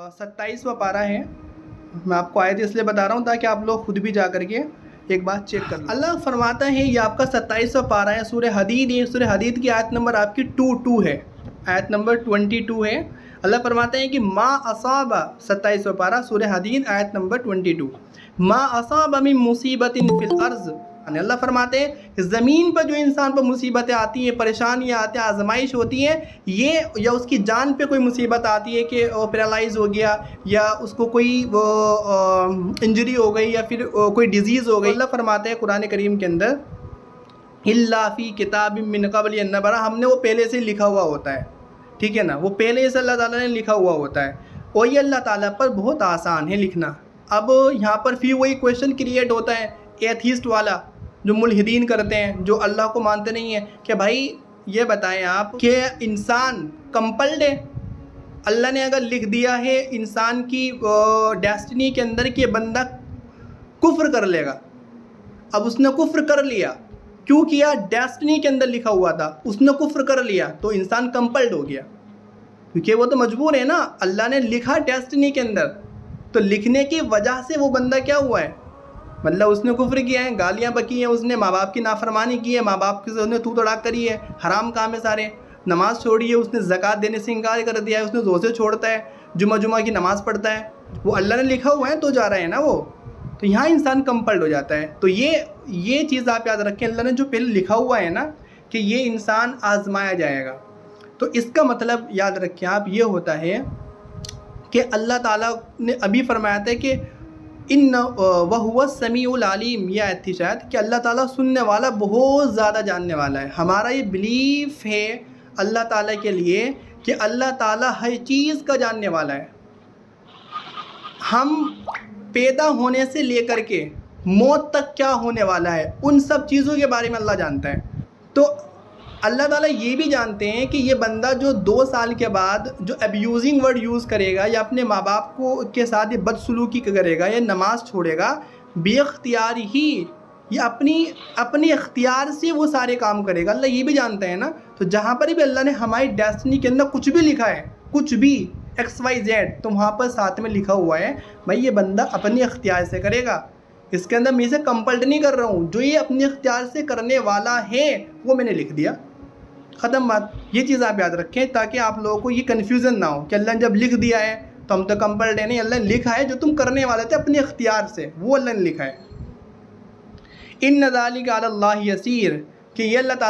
27واں پارہ ہے. میں آپ کو آیت اس لیے بتا رہا ہوں تاکہ آپ لوگ خود بھی جا کر کے ایک بات چیک کر لیں. اللہ فرماتا ہے یہ آپ کا 27واں پارہ ہے، سورہ حدید ہے. سورہ حدید کی آیت نمبر آپ کی 22 ہے، آیت نمبر 22 ہے. اللہ فرماتا ہے کہ ما اصاب، 27واں پارہ سورہ حدید آیت نمبر 22، ما اصاب من مصیبت فی الارض. اللہ فرماتے ہیں کہ زمین پر جو انسان پر مصیبتیں آتی ہیں، پریشانیاں آتی ہیں، آزمائش ہوتی ہیں، یہ یا اس کی جان پہ کوئی مصیبت آتی ہے کہ وہ پیرالائز ہو گیا یا اس کو کوئی انجری ہو گئی یا پھر کوئی ڈیزیز ہو گئی. اللہ فرماتے ہیں قرآن کریم کے اندر الا فی کتاب من قبل ان نبرأ، ہم نے وہ پہلے سے لکھا ہوا ہوتا ہے. ٹھیک ہے نا، وہ پہلے سے اللہ تعالیٰ نے لکھا ہوا ہوتا ہے اور یہ اللہ تعالیٰ پر بہت آسان ہے لکھنا. اب یہاں پر پھر وہی کویشچن کریٹ ہوتا ہے ایتھیسٹ والا، جو ملحدین کرتے ہیں، جو اللہ کو مانتے نہیں ہیں، کہ بھائی یہ بتائیں آپ کہ انسان کمپلڈ ہے؟ اللہ نے اگر لکھ دیا ہے انسان کی ڈیسٹنی کے اندر کہ بندہ کفر کر لے گا، اب اس نے کفر کر لیا، کیوں کیا؟ ڈیسٹنی کے اندر لکھا ہوا تھا، اس نے کفر کر لیا تو انسان کمپلڈ ہو گیا، کیونکہ وہ تو مجبور ہے نا. اللہ نے لکھا ڈیسٹنی کے اندر، تو لکھنے کی وجہ سے وہ بندہ کیا ہوا ہے؟ مطلب اس نے کفر کیا ہے، گالیاں بکی ہیں، اس نے ماں باپ کی نافرمانی کی ہے، ماں باپ سے اس نے تو تڑاک کری ہے، حرام کام ہے سارے. نماز چھوڑی ہے، اس نے زکوٰۃ دینے سے انکار کر دیا ہے، اس نے روزے چھوڑتا ہے، جمعہ کی نماز پڑھتا ہے. وہ اللہ نے لکھا ہوا ہے تو جا رہے ہیں نا وہ، تو یہاں انسان کمپلڈ ہو جاتا ہے. تو یہ چیز آپ یاد رکھیں، اللہ نے جو پہلے لکھا ہوا ہے نا کہ یہ انسان آزمایا جائے گا، تو اس کا مطلب یاد رکھیں آپ یہ ہوتا ہے کہ اللہ تعالیٰ نے ابھی فرمایا تھا کہ وَهُوَ السَّمِيعُ الْعَلِيمُ، یہ آیت تھی شاید، کہ اللہ تعالیٰ سننے والا، بہت زیادہ جاننے والا ہے. ہمارا یہ بلیف ہے اللہ تعالیٰ کے لیے کہ اللہ تعالیٰ ہر چیز کا جاننے والا ہے. ہم پیدا ہونے سے لے کر کے موت تک کیا ہونے والا ہے، ان سب چیزوں کے بارے میں اللہ جانتا ہے. تو اللہ تعالیٰ یہ بھی جانتے ہیں کہ یہ بندہ جو 2 سال کے بعد جو ابیوزنگ ورڈ یوز کرے گا یا اپنے ماں باپ کے ساتھ یہ بدسلوکی کرے گا یا نماز چھوڑے گا، بے اختیار ہی، یہ اپنی اختیار سے وہ سارے کام کرے گا. اللہ یہ بھی جانتا ہے نا. تو جہاں پر بھی اللہ نے ہماری ڈیسٹنی کے اندر کچھ بھی لکھا ہے، کچھ بھی XYZ، تو وہاں پر ساتھ میں لکھا ہوا ہے بھائی یہ بندہ اپنی اختیار سے کرے گا. اس کے اندر میں اسے کمپلڈ نہیں کر رہا ہوں، جو یہ اپنے اختیار سے کرنے والا ہے وہ میں نے لکھ دیا، ختم بات. یہ چیز آپ یاد رکھیں تاکہ آپ لوگوں کو یہ کنفیوژن نہ ہو کہ اللہ نے جب لکھ دیا ہے تو ہم تو کمپلڈ ہے. نہیں، اللہ نے لکھا ہے جو تم کرنے والے تھے اپنے اختیار سے، وہ اللہ نے لکھا ہے. ان ذالک علی اللہ یسیر، کہ یہ اللہ تعالیٰ